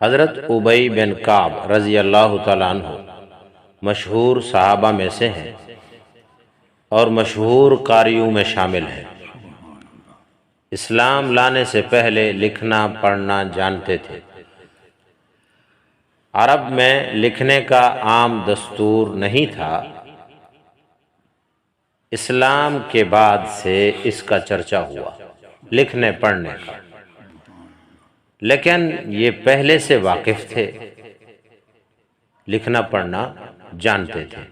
حضرت ابی بن کعب رضی اللہ تعالیٰ عنہ مشہور صحابہ میں سے ہیں اور مشہور قاریوں میں شامل ہیں۔ اسلام لانے سے پہلے لکھنا پڑھنا جانتے تھے۔ عرب میں لکھنے کا عام دستور نہیں تھا، اسلام کے بعد سے اس کا چرچا ہوا لکھنے پڑھنے کا، لیکن یہ پہلے سے واقف تھے، لکھنا پڑھنا جانتے تھے۔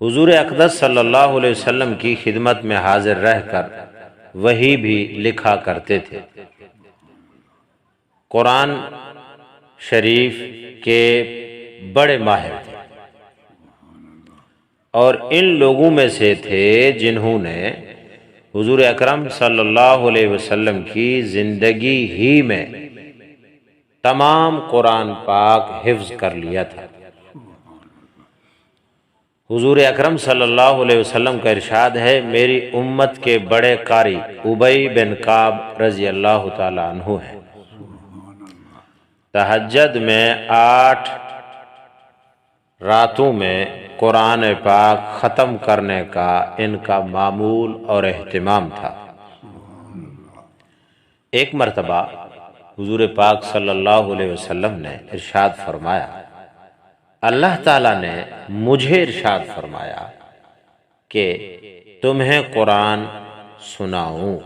حضور اقدس صلی اللہ علیہ وسلم کی خدمت میں حاضر رہ کر وحی بھی لکھا کرتے تھے۔ قرآن شریف کے بڑے ماہر تھے اور ان لوگوں میں سے تھے جنہوں نے حضور اکرم صلی اللہ علیہ وسلم کی زندگی ہی میں تمام قرآن پاک حفظ کر لیا تھا۔ حضور اکرم صلی اللہ علیہ وسلم کا ارشاد ہے، میری امت کے بڑے قاری ابی بن کعب رضی اللہ تعالی عنہ ہیں۔ تہجد میں 8 راتوں میں قرآن پاک ختم کرنے کا ان کا معمول اور اہتمام تھا۔ ایک مرتبہ حضور پاک صلی اللہ علیہ وسلم نے ارشاد فرمایا، اللہ تعالیٰ نے مجھے ارشاد فرمایا کہ تمہیں قرآن سناؤں۔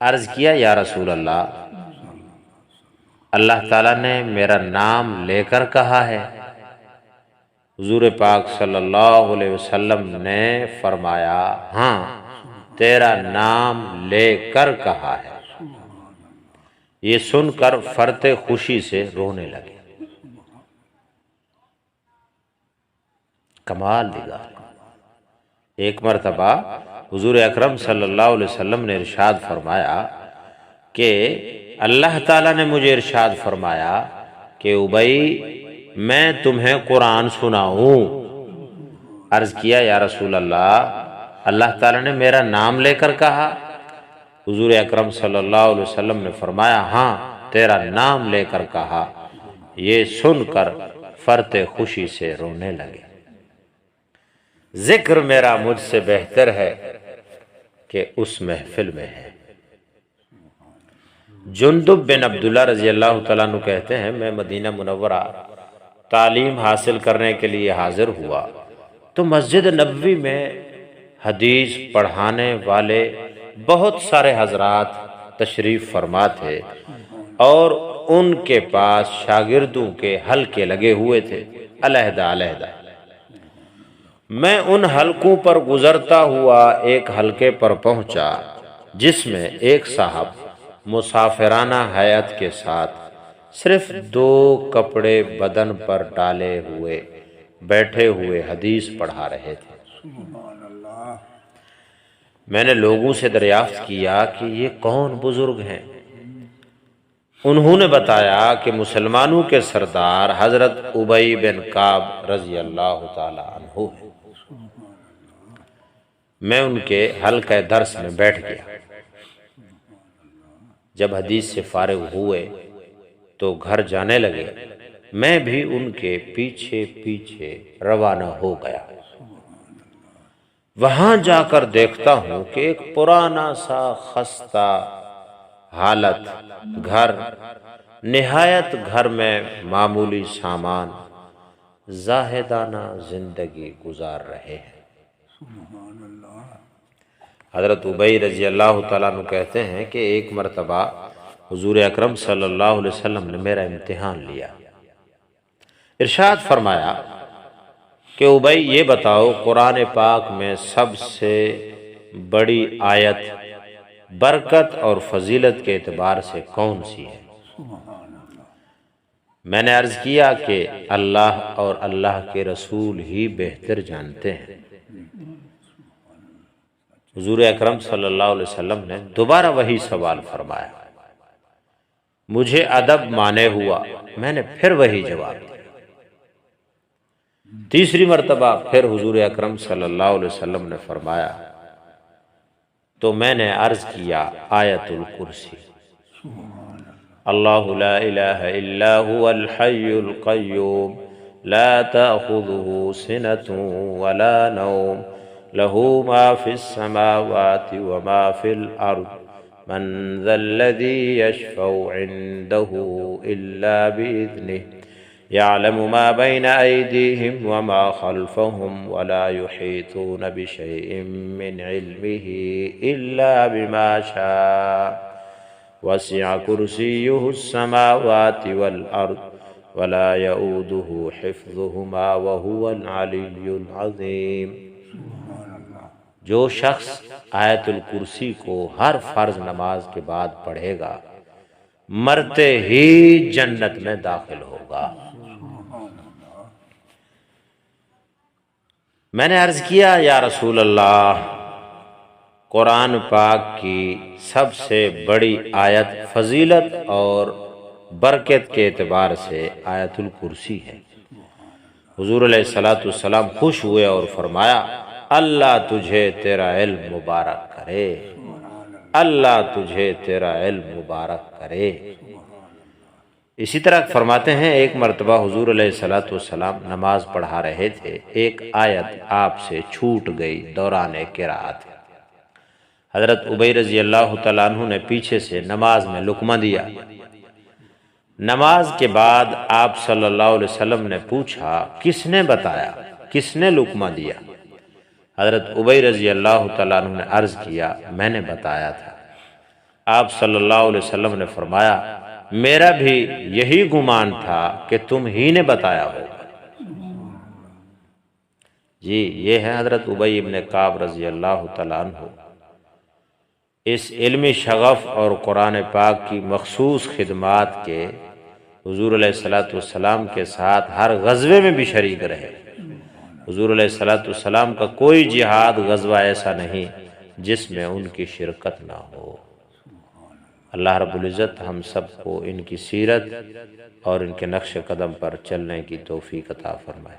عرض کیا، یا رسول اللہ، اللہ تعالیٰ نے میرا نام لے کر کہا ہے؟ حضور پاک صلی اللہ علیہ وسلم نے فرمایا، ہاں، تیرا نام لے کر کہا ہے۔ یہ سن کر فرط خوشی سے رونے لگے۔ کمال دیگا۔ ایک مرتبہ حضور اکرم صلی اللہ علیہ وسلم نے ارشاد فرمایا کہ اللہ تعالیٰ نے مجھے ارشاد فرمایا کہ ابی، میں تمہیں قرآن سناؤں۔ عرض کیا، یا رسول اللہ، اللہ تعالیٰ نے میرا نام لے کر کہا؟ حضور اکرم صلی اللہ علیہ وسلم نے فرمایا، ہاں، تیرا نام لے کر کہا۔ یہ سن کر فرط خوشی سے رونے لگے۔ ذکر میرا مجھ سے بہتر ہے کہ اس محفل میں ہے۔ جندب بن عبداللہ رضی اللہ تعالیٰ عنہ کہتے ہیں، میں مدینہ منورہ تعلیم حاصل کرنے کے لیے حاضر ہوا تو مسجد نبوی میں حدیث پڑھانے والے بہت سارے حضرات تشریف فرما تھے اور ان کے پاس شاگردوں کے حلقے لگے ہوئے تھے علیحدہ علیحدہ۔ میں ان حلقوں پر گزرتا ہوا ایک حلقے پر پہنچا جس میں ایک صاحب مسافرانہ حیات کے ساتھ صرف 2 کپڑے بدن پر ڈالے ہوئے بیٹھے ہوئے حدیث پڑھا رہے تھے۔ میں نے لوگوں سے دریافت کیا کہ یہ کون بزرگ ہیں؟ انہوں نے بتایا کہ مسلمانوں کے سردار حضرت ابی بن کعب رضی اللہ تعالی عنہ ہیں۔ میں ان کے حلقہ درس میں بیٹھ گیا۔ جب حدیث سے فارغ ہوئے تو گھر جانے لگے، میں بھی ان کے پیچھے پیچھے روانہ ہو گیا۔ وہاں جا کر دیکھتا ہوں کہ ایک پرانا سا خستہ حالت گھر، نہایت گھر میں معمولی سامان، زاہدانہ زندگی گزار رہے ہیں۔ حضرت ابی رضی اللہ تعالیٰ عنہ کہتے ہیں کہ ایک مرتبہ حضور اکرم صلی اللہ علیہ وسلم نے میرا امتحان لیا۔ ارشاد فرمایا کہ ابی، یہ بتاؤ قرآن پاک میں سب سے بڑی آیت برکت اور فضیلت کے اعتبار سے کون سی ہے؟ میں نے عرض کیا کہ اللہ اور اللہ کے رسول ہی بہتر جانتے ہیں۔ حضور اکرم صلی اللہ علیہ وسلم نے دوبارہ وہی سوال فرمایا۔ مجھے ادب مانے ہوا، میں نے پھر وہی جواب دیا۔ تیسری مرتبہ پھر حضور اکرم صلی اللہ علیہ وسلم نے فرمایا تو میں نے عرض کیا آیت الکرسی۔ اللہ لا الہ الا هو الحی القیوم لا تأخذه سنة ولا نوم له ما في السماوات وما في الأرض من ذا الذي يشفع عنده إلا بإذنه يعلم ما بين أيديهم وما خلفهم ولا يحيطون بشيء من علمه إلا بما شاء وسع كرسيه السماوات والأرض ولا يؤوده حفظهما وهو العلي العظيم۔ جو شخص آیت الکرسی کو ہر فرض نماز کے بعد پڑھے گا مرتے ہی جنت میں داخل ہوگا۔ میں نے عرض کیا یا رسول اللہ، قرآن پاک کی سب سے بڑی آیت فضیلت اور برکت کے اعتبار سے آیت الکرسی ہے۔ حضور علیہ السلام خوش ہوئے اور فرمایا اللہ تجھے تیرا علم مبارک کرے، اللہ تجھے تیرا علم مبارک کرے۔ اسی طرح فرماتے ہیں ایک مرتبہ حضور علیہ السلام نماز پڑھا رہے تھے، ایک آیت آپ سے چھوٹ گئی دوران قرات۔ حضرت ابی رضی اللہ تعالیٰ عنہ نے پیچھے سے نماز میں لقمہ دیا۔ نماز کے بعد آپ صلی اللہ علیہ وسلم نے پوچھا کس نے بتایا، کس نے لقمہ دیا؟ حضرت ابی رضی اللہ تعالیٰ عنہ نے عرض کیا میں نے بتایا تھا۔ آپ صلی اللہ علیہ وسلم نے فرمایا میرا بھی یہی گمان تھا کہ تم ہی نے بتایا ہوگا۔ جی یہ ہے حضرت ابی بن کعب رضی اللہ تعالیٰ عنہ۔ اس علمی شغف اور قرآن پاک کی مخصوص خدمات کے حضور علیہ السلام کے ساتھ ہر غزوے میں بھی شریک رہے۔ حضور علیہ السلام کا کوئی جہاد غزوہ ایسا نہیں جس میں ان کی شرکت نہ ہو۔ اللہ رب العزت ہم سب کو ان کی سیرت اور ان کے نقش قدم پر چلنے کی توفیق عطا فرمائے۔